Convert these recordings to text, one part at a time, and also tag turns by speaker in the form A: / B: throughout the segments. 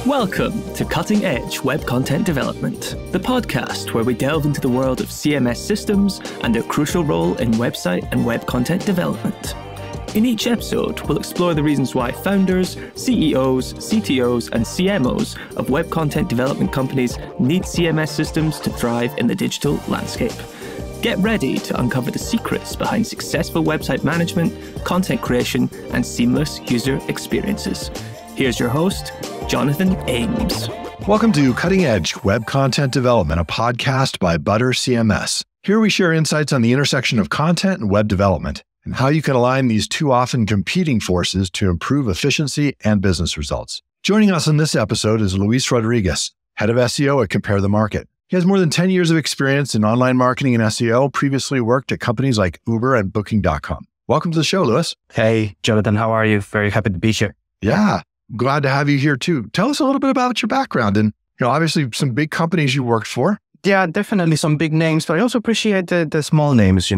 A: Welcome to Cutting Edge Web Content Development, the podcast where we delve into the world of CMS systems and their crucial role in website and web content development. In each episode, we'll explore the reasons why founders, CEOs, CTOs, and CMOs of web content development companies need CMS systems to thrive in the digital landscape. Get ready to uncover the secrets behind successful website management, content creation, and seamless user experiences. Here's your host, Jonathan Ames.
B: Welcome to Cutting Edge Web Content Development, a podcast by ButterCMS. Here we share insights on the intersection of content and web development and how you can align these two often competing forces to improve efficiency and business results. Joining us in this episode is Luis Rodriguez, Head of SEO at Compare the Market. He has more than 10 years of experience in online marketing and SEO, previously worked at companies like Uber and Booking.com. Welcome to the show, Luis.
C: Hey, Jonathan, how are you? Very happy to be here.
B: Yeah. Glad to have you here too. Tell us a little bit about your background and, obviously some big companies you worked for.
C: Yeah, definitely some big names, but I also appreciate the small names,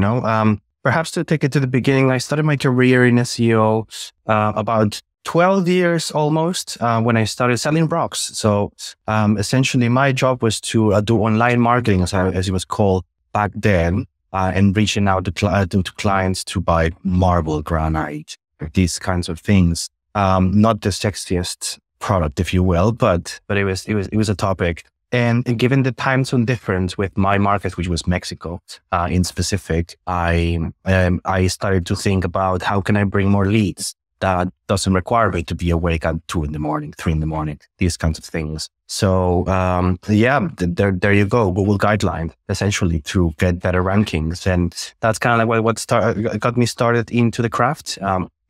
C: Perhaps to take it to the beginning, I started my career in SEO about 12 years almost when I started selling rocks. So essentially my job was to do online marketing, as it was called back then, and reaching out to clients to buy marble, granite, these kinds of things. Not the sexiest product, if you will, but it was a topic. And given the time zone difference with my market, which was Mexico, in specific, I started to think about how can I bring more leads that doesn't require me to be awake at 2 a.m, 3 a.m, these kinds of things. So, there you go. Google guideline essentially to get better rankings. And that's kind of like what got me started into the craft.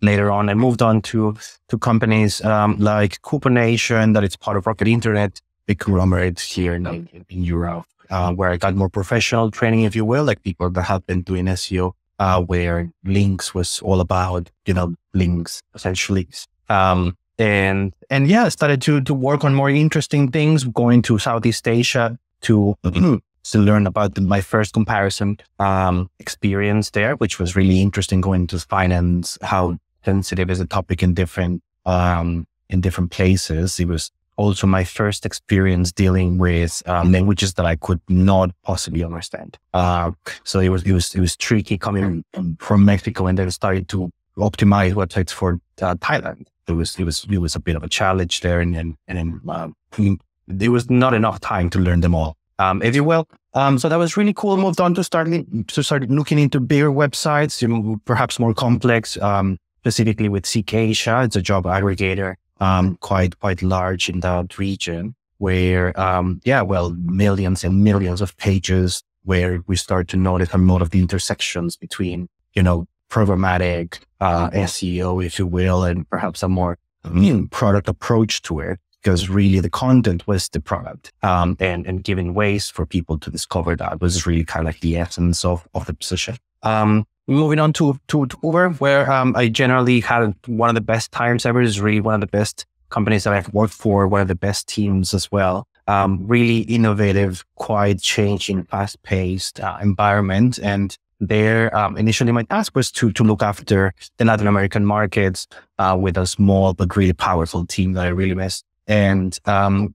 C: Later on, I moved on to companies like Couponation, that is part of Rocket Internet, big conglomerate here in Europe, where I got more professional training, if you will, like people that have been doing SEO, where links was all about, links essentially. I started to work on more interesting things, going to Southeast Asia to learn about my first comparison experience there, which was really interesting, going to finance, how sensitive is a topic in different places. It was also my first experience dealing with languages that I could not possibly understand. So it was tricky coming from Mexico and then started to optimize websites for Thailand. It was a bit of a challenge there, and there was not enough time to learn them all, if you will. So that was really cool. Moved on to start looking into bigger websites, perhaps more complex. Specifically with CK Asia, it's a job aggregator, quite large in that region, where millions and millions of pages, where we start to notice a lot of the intersections between programmatic SEO, if you will, and perhaps a more product approach to it, because really the content was the product, and giving ways for people to discover that was really kind of like the essence of the position. Moving on to Uber, where I generally had one of the best times ever. Is really one of the best companies that I've worked for, one of the best teams as well. Really innovative, quite changing, fast-paced environment. And there, initially my task was to look after the Latin American markets with a small but really powerful team that I really missed. And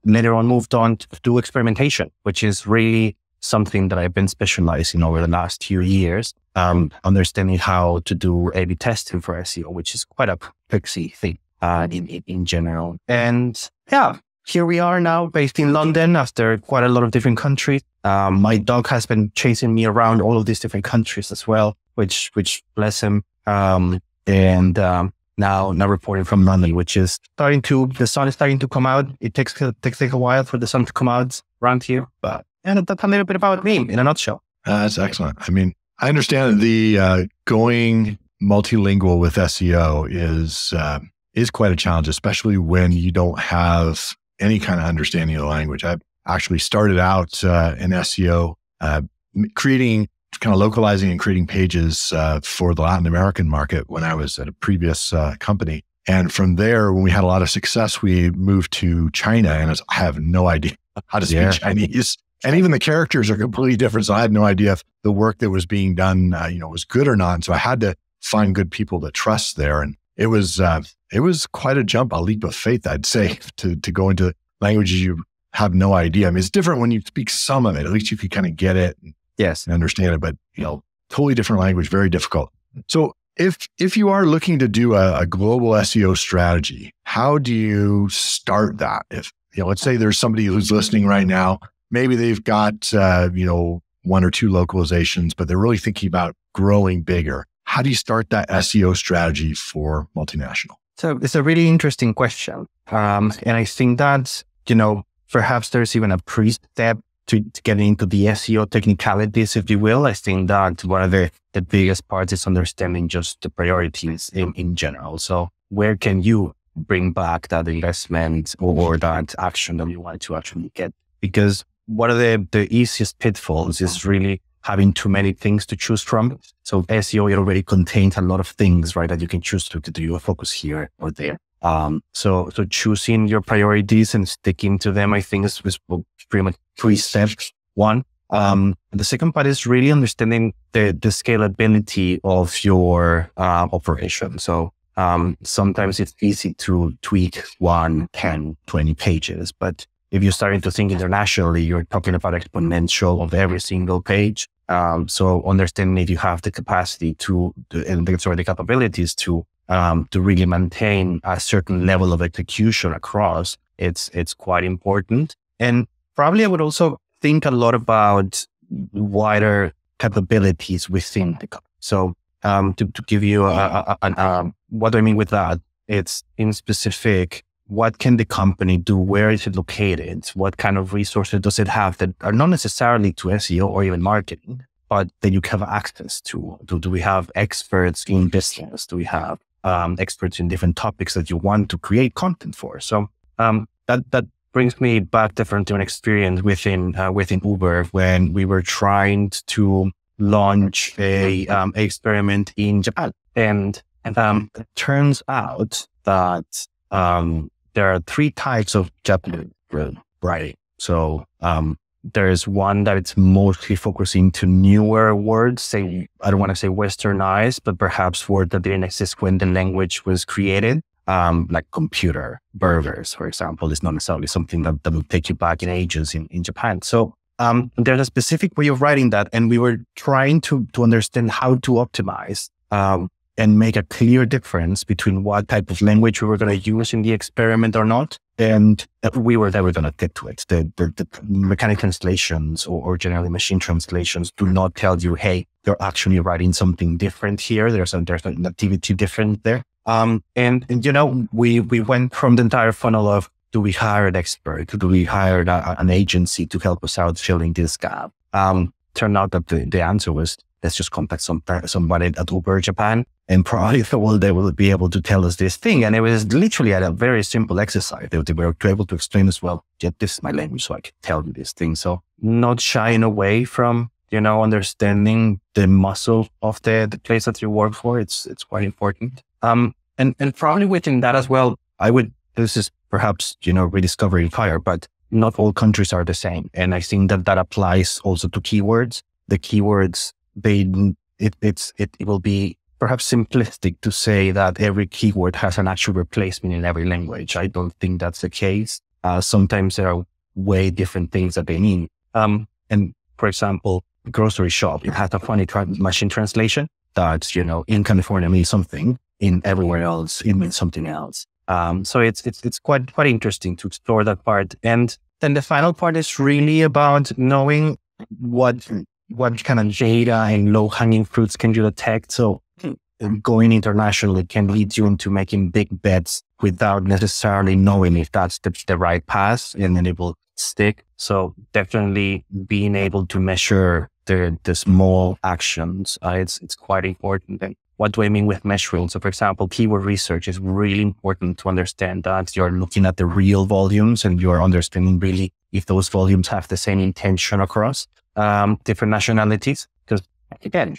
C: later on moved on to do experimentation, which is really something that I've been specializing over the last few years, understanding how to do A/B testing for SEO, which is quite a tricky thing in general. And here we are now, based in London after quite a lot of different countries. My dog has been chasing me around all of these different countries as well, which bless him. Now reporting from London, which is the sun is starting to come out. It takes a while for the sun to come out around here, but that's a little bit about me in a nutshell.
B: That's excellent. I mean, I understand the going multilingual with SEO is quite a challenge, especially when you don't have any kind of understanding of the language. I've actually started out in SEO, creating, kind of localizing and creating pages for the Latin American market when I was at a previous company. And from there, when we had a lot of success, we moved to China, and I have no idea how to speak Chinese. And even the characters are completely different. So I had no idea if the work that was being done, was good or not. And so I had to find good people to trust there. And it was quite a jump, a leap of faith, I'd say, to go into languages you have no idea. I mean, it's different when you speak some of it. At least you can kind of get it and understand it. But totally different language, very difficult. So if you are looking to do a global SEO strategy, how do you start that? If let's say there's somebody who's listening right now, maybe they've got one or two localizations, but they're really thinking about growing bigger. How do you start that SEO strategy for multinational?
C: So it's a really interesting question. And I think that, perhaps there's even a pre-step to getting into the SEO technicalities, if you will. I think that one of the biggest parts is understanding just the priorities in general. So where can you bring back that investment or that action that you want to actually get? Because one of the easiest pitfalls is really having too many things to choose from. So SEO, it already contains a lot of things, right, that you can choose to do a focus here or there. So choosing your priorities and sticking to them, I think is pretty much 3 steps. One, the second part is really understanding the scalability of your operation. So sometimes it's easy to tweak 1, 10, 20 pages, but if you're starting to think internationally, you're talking about exponential of every single page. So understanding if you have the capacity the capabilities to really maintain a certain level of execution across, it's quite important. And probably I would also think a lot about wider capabilities within the company. So to give you what I mean with that, it's in specific, what can the company do? Where is it located? What kind of resources does it have that are not necessarily to SEO or even marketing, but that you have access to? Do we have experts in business? Do we have experts in different topics that you want to create content for? So that brings me back to an experience within Uber when we were trying to launch a experiment in Japan, and it turns out that there are 3 types of Japanese writing. So there's one that it's mostly focusing to newer words, I don't want to say westernized, but perhaps words that didn't exist when the language was created. Like computer, burgers, for example, is not necessarily something that will take you back in ages in Japan. So there's a specific way of writing that, and we were trying to understand how to optimize and make a clear difference between what type of language we were going to use in the experiment or not. And we were never going to get to it. The mechanic translations or generally machine translations do not tell you, hey, you're actually writing something different here. There's an activity different there. And we went from the entire funnel of, do we hire an expert? Do we hire an agency to help us out filling this gap? Turned out that the answer was, let's just contact somebody at Uber Japan, and probably they will be able to tell us this thing. And it was literally a very simple exercise. They were able to explain as well, yeah, this is my language, so I can tell you this thing. So not shying away from, understanding the muscle of the place that you work for. It's quite important. And probably within that as well, this is perhaps, rediscovering fire, but not all countries are the same. And I think that applies also to keywords. The keywords, it will be perhaps simplistic to say that every keyword has an actual replacement in every language. I don't think that's the case. Sometimes there are way different things that they mean. And for example, grocery shop, it has a funny machine translation that, in California means something, in everywhere else, it means something else. So it's quite interesting to explore that part. And then the final part is really about knowing what kind of data and low-hanging fruits can you detect. So going internationally can lead you into making big bets without necessarily knowing if that's the right path, and then it will stick. So definitely being able to measure the small actions, it's quite important. And what do I mean with measuring? So for example, keyword research is really important to understand that you're looking at the real volumes and you're understanding really if those volumes have the same intention across different nationalities. Because again,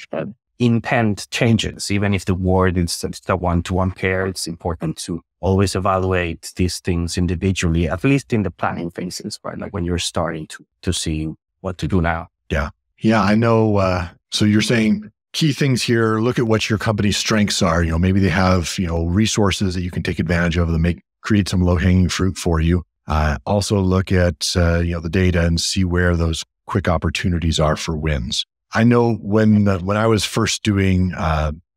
C: intent changes. Even if the word is a one-to-one pair, it's important to always evaluate these things individually, at least in the planning phases, right? Like when you're starting to see what to do now.
B: Yeah. Yeah, I know. So you're saying key things here, look at what your company's strengths are. Maybe they have, resources that you can take advantage of that create some low-hanging fruit for you. Also look at, the data and see where those quick opportunities are for wins. I know when I was first doing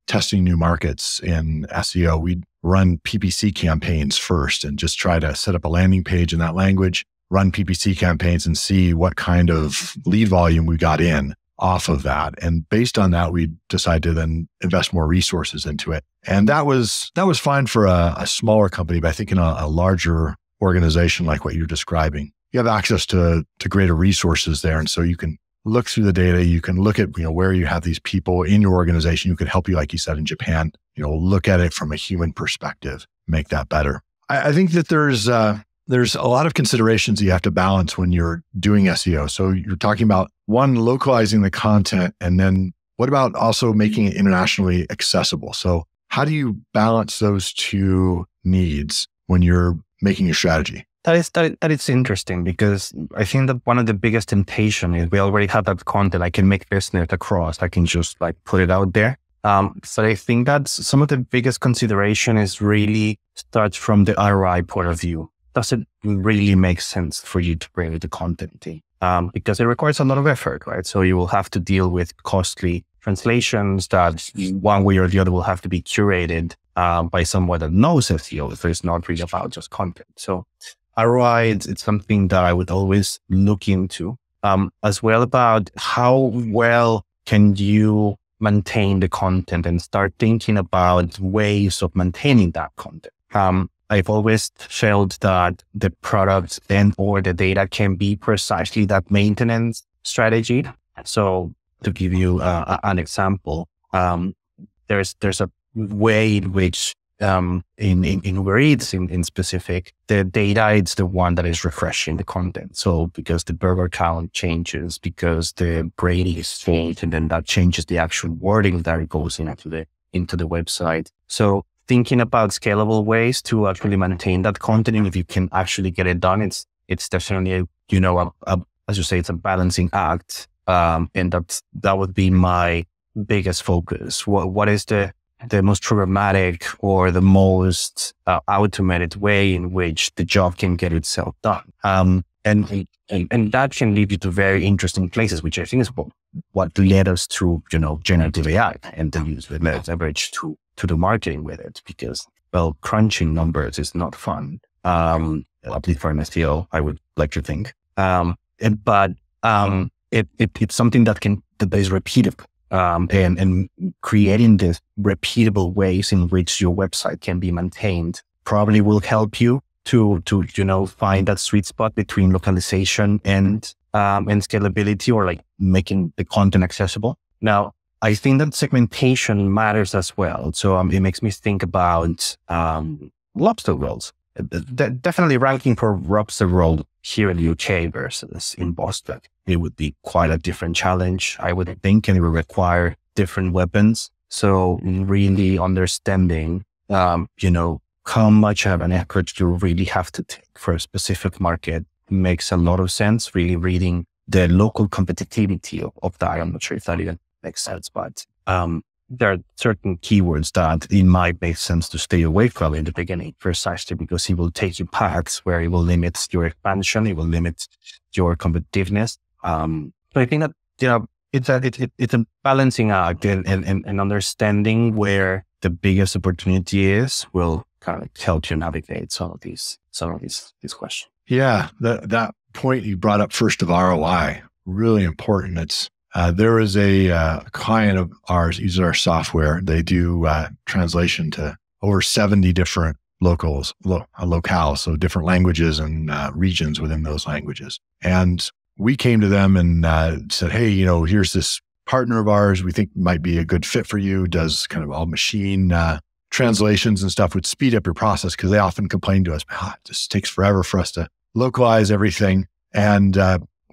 B: testing new markets in SEO, we'd run PPC campaigns first and just try to set up a landing page in that language, run PPC campaigns and see what kind of lead volume we got in off of that. And based on that, we decided to then invest more resources into it. And that was fine for a smaller company, but I think in a larger organization like what you're describing, you have access to greater resources there. And so you can look through the data, you can look at, where you have these people in your organization who could help you, like you said, in Japan, look at it from a human perspective, make that better. I think that there's a lot of considerations you have to balance when you're doing SEO. So you're talking about one, localizing the content, and then what about also making it internationally accessible? So how do you balance those two needs when you're making your strategy?
C: That is interesting, because I think that one of the biggest temptation is we already have that content. I can make business across. I can just put it out there. So I think that some of the biggest consideration is really starts from the ROI point of view. Does it really make sense for you to bring the content in? Because it requires a lot of effort, right? So you will have to deal with costly translations that one way or the other will have to be curated by someone that knows SEO. So it's not really about just content. So ROI, it's something that I would always look into, as well about how well can you maintain the content and start thinking about ways of maintaining that content. I've always felt that the product and or the data can be precisely that maintenance strategy. So to give you an example, there's a way in which in Uber Eats in specific, the data is the one that is refreshing the content. So because the burger count changes, because the grading is changed, and then that changes the actual wording that goes into the website. So thinking about scalable ways to actually maintain that content, and if you can actually get it done, it's definitely as you say, it's a balancing act, and that would be my biggest focus. What is the most programmatic or the most automated way in which the job can get itself done. And that can lead you to very interesting places, which I think is what led us to, generative AI and the use of leverage to do marketing with it, because, crunching numbers is not fun. At least for an SEO, I would like to think. But it's something that is repeatable. And creating these repeatable ways in which your website can be maintained probably will help you to find that sweet spot between localization and scalability, or making the content accessible. Now, I think that segmentation matters as well. So it makes me think about lobster rolls. Definitely ranking for lobster roll here in the UK versus in Boston, it would be quite a different challenge, I would think, and it would require different weapons. So really understanding, how much of an effort you really have to take for a specific market makes a lot of sense. Really reading the local competitivity of that. I'm not sure if that even makes sense, but there are certain keywords that it might make sense to stay away from in the beginning, precisely because it will take you paths where it will limit your expansion, it will limit your competitiveness. So I think that, it's a balancing act, and understanding where the biggest opportunity is will kind of help you navigate some of these questions.
B: Yeah, that point you brought up first of ROI, really important. It's there is a client of ours uses our software. They do translation to over 70 different locales, so different languages and regions within those languages. And we came to them and said, hey, here's this partner of ours we think might be a good fit for you, does kind of all machine translations and stuff, would speed up your process, because they often complain to us, it just takes forever for us to localize everything. And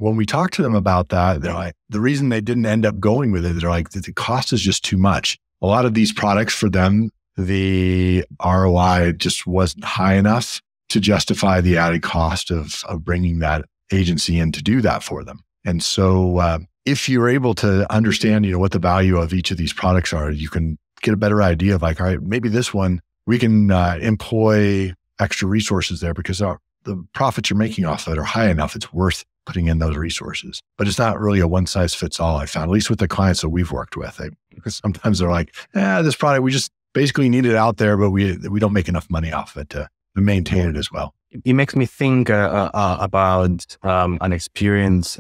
B: when we talked to them about that, they're like, the reason they didn't end up going with it, they're like, the cost is just too much. A lot of these products for them, the ROI just wasn't high enough to justify the added cost of bringing that agency in to do that for them. And so if you're able to understand, what the value of each of these products are, you can get a better idea of all right, maybe this one, we can employ extra resources there because the profits you're making off of it are high enough, it's worth putting in those resources. But it's not really a one size fits all, I found, at least with the clients that we've worked with. Because sometimes they're like, this product, we just basically need it out there, but we don't make enough money off of it to maintain it as well.
C: It makes me think about an experience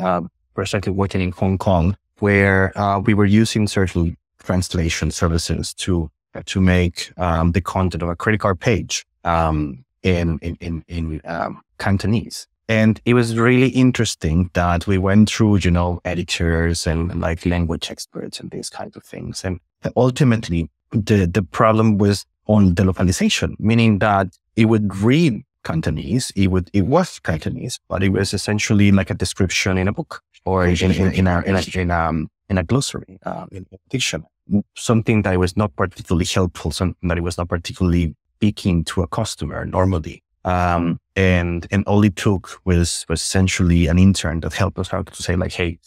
C: precisely working in Hong Kong, where we were using certain translation services to make the content of a credit card page in Cantonese. And it was really interesting that we went through, editors and like language experts and these kinds of things. And ultimately, the problem was on the localization, meaning that it would read Cantonese. It was Cantonese, but it was essentially like a description in a book or in a glossary, in a dictionary. Something that was not particularly helpful, something that it was not particularly speaking to a customer normally. And all it took was essentially an intern that helped us out to say like, hey,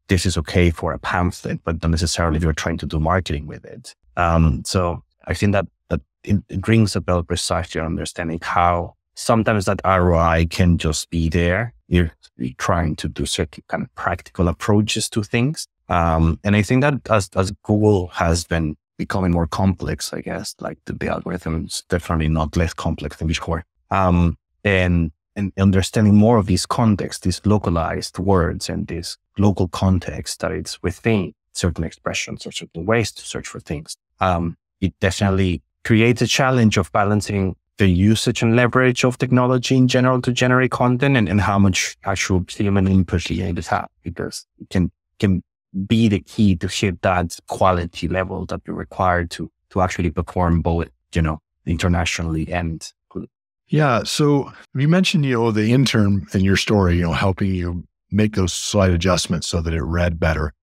C: this is okay for a pamphlet, but not necessarily if you're trying to do marketing with it. So I think that it rings a bell precisely on understanding how sometimes that ROI can just be there. You're trying to do certain kind of practical approaches to things. And I think that as Google has been becoming more complex, I guess, like the algorithms definitely not less complex than before. And understanding more of these contexts, these localized words and this local context that it's within certain expressions or certain ways to search for things. It definitely creates a challenge of balancing the usage and leverage of technology in general to generate content and how much actual human input you need to have, because it can be the key to hit that quality level that you require to actually perform both, internationally and.
B: Yeah. So you mentioned, the intern in your story, helping you make those slight adjustments so that it read better.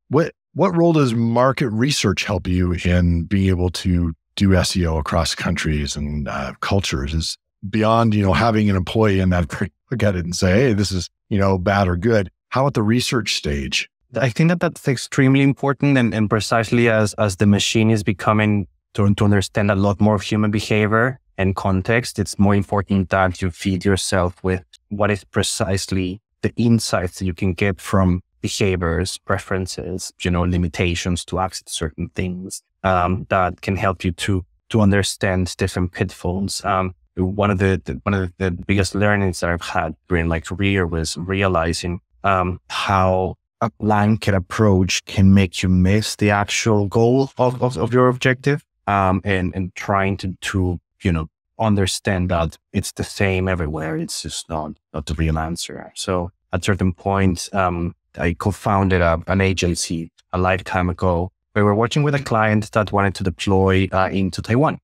B: What role does market research help you in being able to do SEO across countries and cultures? Is beyond, having an employee in that look at it and say, hey, this is, bad or good. How about the research stage?
C: I think that's extremely important. And precisely as the machine is becoming to understand a lot more of human behavior and context, it's more important that you feed yourself with what is precisely the insights that you can get from behaviors, preferences, limitations to access certain things that can help you to understand different pitfalls. One of the biggest learnings that I've had during my career was realizing how a blanket approach can make you miss the actual goal of your objective, and trying to understand that it's the same everywhere. It's just not the real answer. So at certain point, I co-founded an agency a lifetime ago. We were working with a client that wanted to deploy into Taiwan.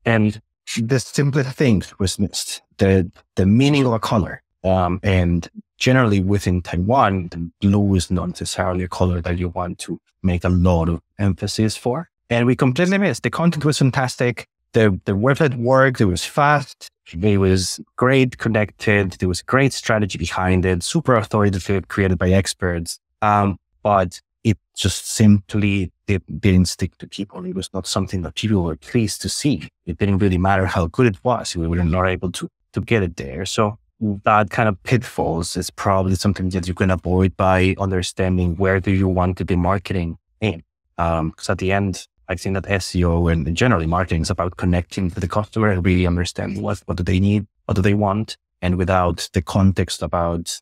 C: And the simplest thing was missed, the meaning of a color. And generally within Taiwan, the blue is not necessarily a color that you want to make a lot of emphasis for. And we completely missed. The content was fantastic. The website worked. It was fast. It was great connected. There was great strategy behind it, super authoritative, created by experts. But it just simply didn't stick to people. It was not something that people were pleased to see. It didn't really matter how good it was. We were not able to get it there. So that kind of pitfalls is probably something that you can avoid by understanding where do you want to be marketing in. Because at the end, I think that SEO and generally marketing is about connecting to the customer and really understand what do they need, what do they want, and without the context about,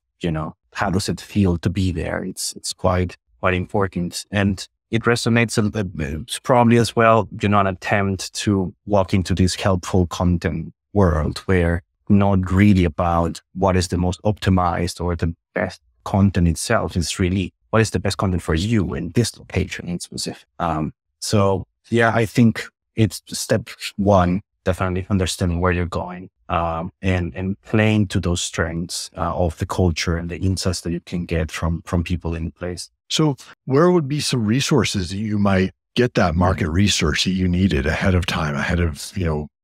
C: how does it feel to be there? It's quite important. And it resonates probably as well, an attempt to walk into this helpful content world where not really about what is the most optimized or the best content itself. It's really what is the best content for you in this location in specific. So yeah, I think it's step one, definitely understanding where you're going, and playing to those strengths of the culture and the insights that you can get from people in place.
B: So where would be some resources that you might get that market research that you needed ahead of time, ahead of,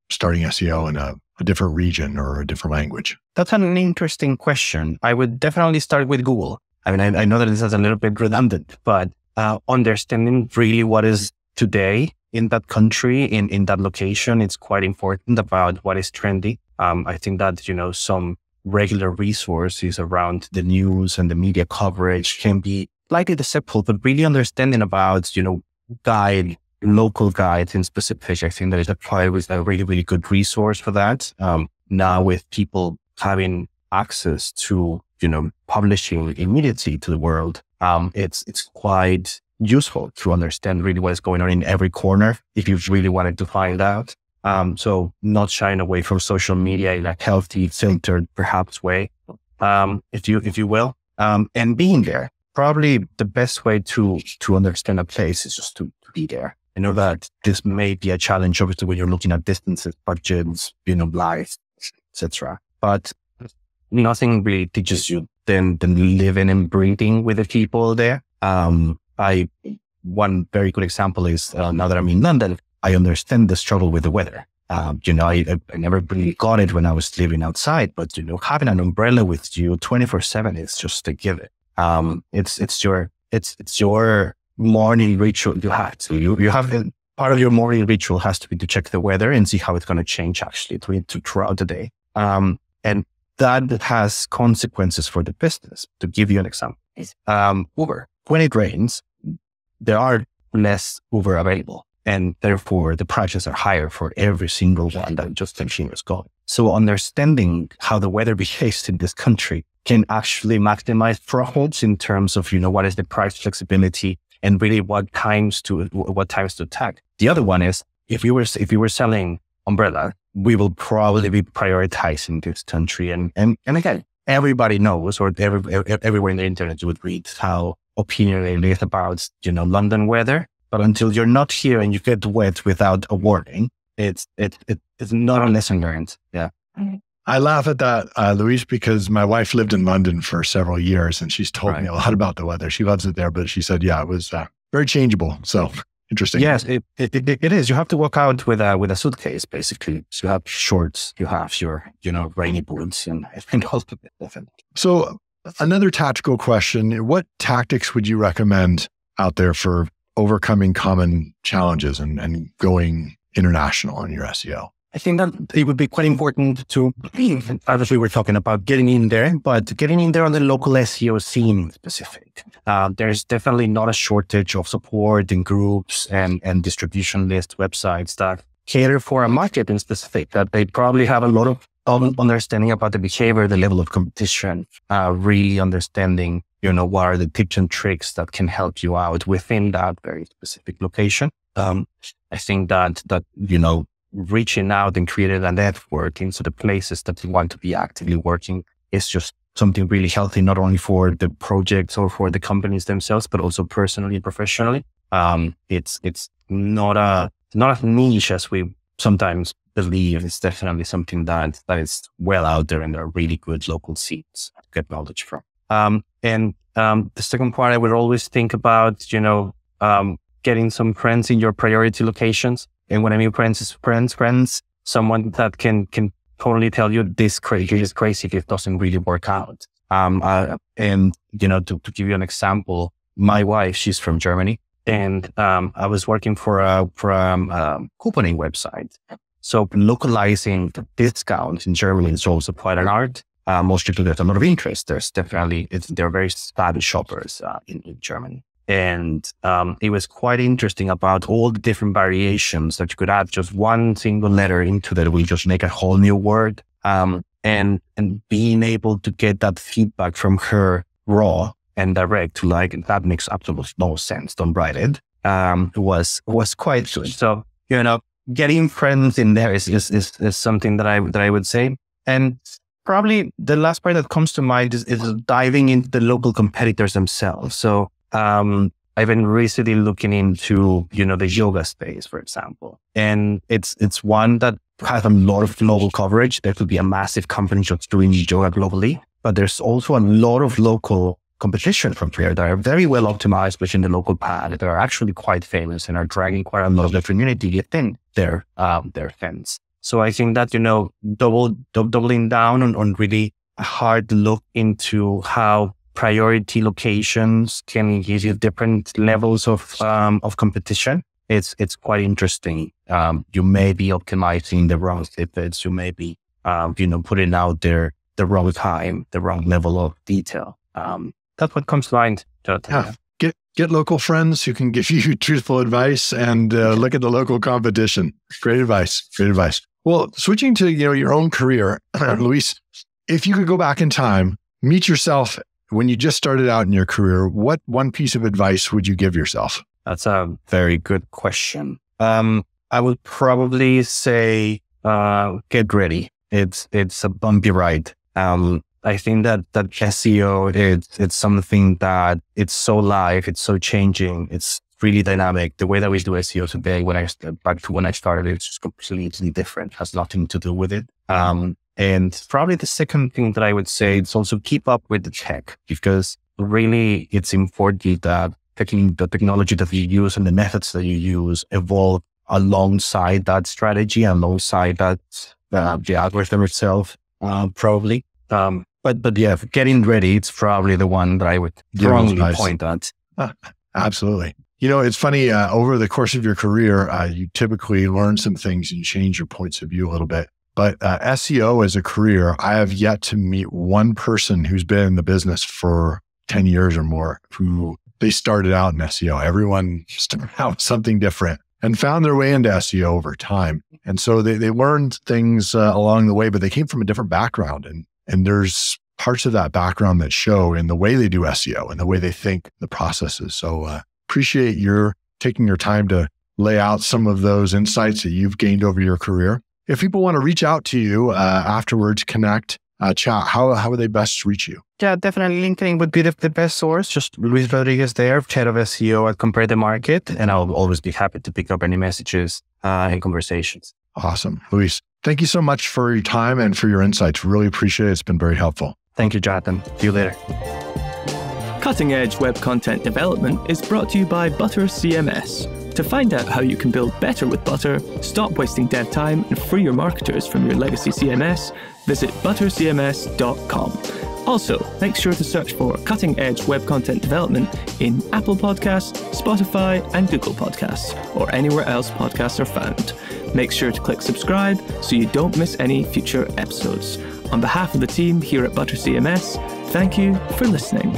B: starting SEO in a different region or a different language?
C: That's an interesting question. I would definitely start with Google. I know that this is a little bit redundant, but understanding really what is today in that country, in that location, it's quite important about what is trendy. I think that, some regular resources around the news and the media coverage can be slightly deceptive, but really understanding about, local guides in specific, I think that is a really, really good resource for that. Now with people having access to, publishing immediately to the world, it's quite useful to understand really what is going on in every corner if you really wanted to find out. So not shying away from social media in a healthy, filtered, perhaps way, if you will, and being there. Probably the best way to understand a place is just to be there. I know that this may be a challenge, obviously, when you're looking at distances, budgets, life, etc. But nothing really teaches you than living and breathing with the people there. One very good example is now that I'm in London, I understand the struggle with the weather. I never really got it when I was living outside, but having an umbrella with you 24/7 is just a given. It's your morning ritual. You have part of your morning ritual has to be to check the weather and see how it's going to change actually throughout the day. And that has consequences for the business. To give you an example, Uber, when it rains, there are less Uber available, and therefore the prices are higher for every single one that just consumers go. So understanding how the weather behaves in this country can actually maximize profits in terms of, what is the price flexibility and really what times to attack. The other one is if you were selling umbrella, we will probably be prioritizing this country. And again, everybody knows, or everywhere in the internet you would read how opinionated it is about, London weather. But until you're not here and you get wet without a warning, it's not a lesson learned. Yeah.
B: I laugh at that, Luis, because my wife lived in London for several years and she's told me a lot about the weather. She loves it there, but she said, it was very changeable. So interesting.
C: Yes, it is. You have to walk out with a suitcase, basically. So you have shorts, you have your, rainy boots and all of it.
B: So another tactical question, what tactics would you recommend out there for overcoming common challenges and going international in your SEO?
C: I think that it would be quite important to, as we were talking about, getting in there, but getting in there on the local SEO scene specific. There's definitely not a shortage of support and groups and distribution list websites that cater for a market in specific, that they probably have a lot of understanding about the behavior, the level of competition, really understanding, what are the tips and tricks that can help you out within that very specific location. I think that reaching out and creating a network into the places that you want to be actively working is just something really healthy, not only for the projects or for the companies themselves, but also personally and professionally. It's not as niche as we sometimes believe. It's definitely something that is well out there and there are really good local scenes to get knowledge from. And the second part, I would always think about, getting some friends in your priority locations. And when I mean friends, is friends, someone that can totally tell you this is crazy if it doesn't really work out. To give you an example, my wife, she's from Germany, and I was working for a couponing website. So localizing discounts in Germany is also quite an art. Mostly because there's a lot of interest. There's definitely, they're very savvy shoppers in Germany. And it was quite interesting about all the different variations that you could add just one single letter into that will just make a whole new word. And being able to get that feedback from her raw and direct to that makes absolutely no sense. Don't write it. Was quite good. So, getting friends in there is something that I would say. And probably the last part that comes to mind is diving into the local competitors themselves. So, I've been recently looking into, the yoga space, for example, and it's one that has a lot of global coverage. There could be a massive company just doing yoga globally, but there's also a lot of local competition from here that are very well optimized within the local pad. That are actually quite famous and are dragging quite a lot of the community within their fence. So I think that, doubling down on really a hard look into how priority locations can give you different levels of competition. it's quite interesting. You may be optimizing the wrong snippets. You may be, putting out there the wrong time, the wrong level of detail. That's what comes to mind.
B: Yeah. Get local friends who can give you truthful advice, and look at the local competition. Great advice. Great advice. Well, switching to your own career, Luis, if you could go back in time, meet yourself when you just started out in your career, what one piece of advice would you give yourself?
C: That's a very good question. I would probably say get ready. It's a bumpy ride. I think that SEO, it's something that it's so live, it's so changing, it's really dynamic. The way that we do SEO today, back to when I started, it's just completely different. It has nothing to do with it. And probably the second thing that I would say is also keep up with the tech, because really it's important that the technology that you use and the methods that you use evolve alongside that strategy, alongside that the algorithm itself, probably. But yeah, getting ready, it's probably the one that I would strongly point at.
B: Absolutely. It's funny, over the course of your career, you typically learn some things and change your points of view a little bit. But SEO as a career, I have yet to meet one person who's been in the business for 10 years or more who they started out in SEO. Everyone started out with something different and found their way into SEO over time. And so they learned things along the way, but they came from a different background. And there's parts of that background that show in the way they do SEO and the way they think the processes. So appreciate your taking your time to lay out some of those insights that you've gained over your career. If people want to reach out to you afterwards, connect, chat, how would they best reach you?
C: Yeah, definitely LinkedIn would be the best source. Just Luis Rodriguez there, Head of SEO at Compare the Market. And I'll always be happy to pick up any messages and conversations.
B: Awesome. Luis, thank you so much for your time and for your insights. Really appreciate it. It's been very helpful.
C: Thank you, Jonathan. See you later.
A: Cutting Edge Web Content Development is brought to you by ButterCMS. To find out how you can build better with Butter, stop wasting dev time, and free your marketers from your legacy CMS, visit ButterCMS.com. Also, make sure to search for Cutting Edge Web Content Development in Apple Podcasts, Spotify, and Google Podcasts, or anywhere else podcasts are found. Make sure to click subscribe so you don't miss any future episodes. On behalf of the team here at ButterCMS, thank you for listening.